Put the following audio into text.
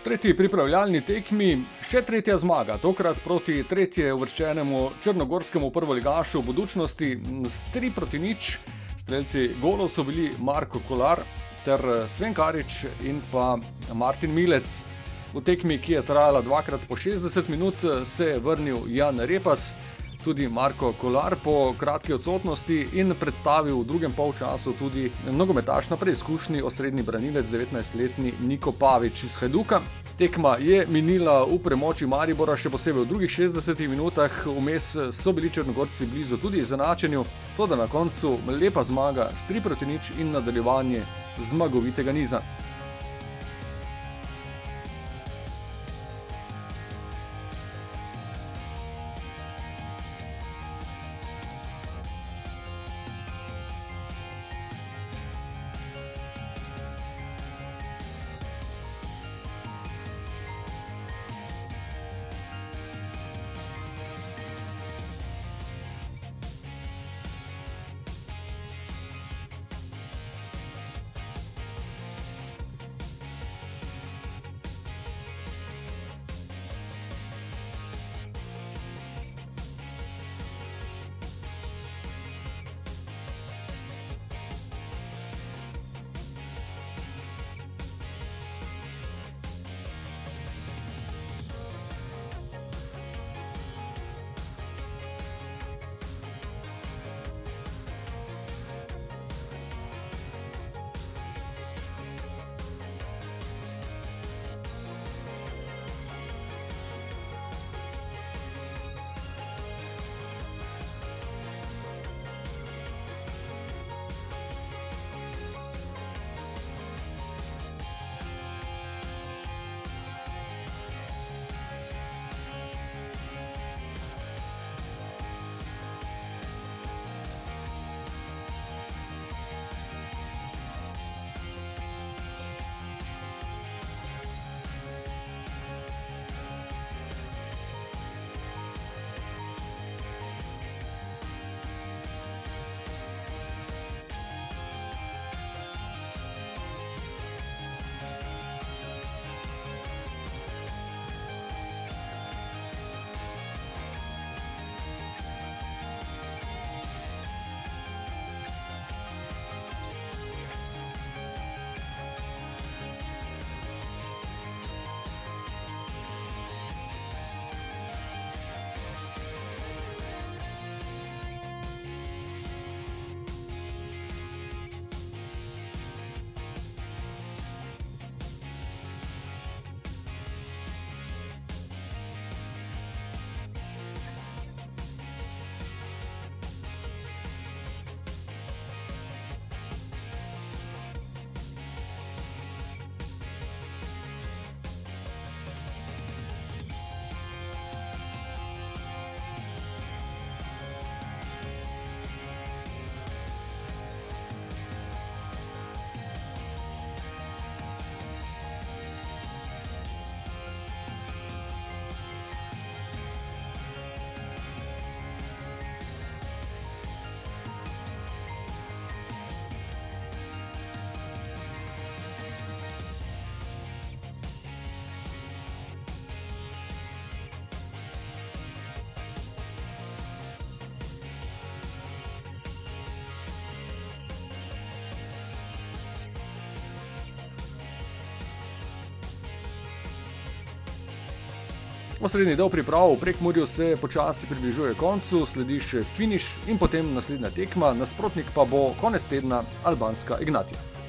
Tretji pripravljalni tekmi, še tretja zmaga, tokrat proti tretje uvrščenemu črnogorskemu prvoligašu Budućnosti s 3-0. Strelci golov so bili Marko Kolar ter Sven Karič in pa Martin Milec. V tekmi, ki je trajala dvakrat po 60 minut, se je vrnil Jan Repas, tudi Marko Kolar po kratki odsotnosti in predstavil v drugem polčasu tudi nogometaš na preizkušnji osrednji branilec 19-letni Niko Pavić iz Hajduka. Tekma je minila v premoči Maribora, še posebej v drugih 60 minutah, vmes so bili Črnogorci blizu tudi izenačenju, toda na koncu lepa zmaga s 3-0 in nadaljevanje zmagovitega niza. Osrednji del priprav v Prekmurju se počasi približuje koncu, sledi še finiš in potem naslednja tekma, nasprotnik pa bo konec tedna albanska Ignatija.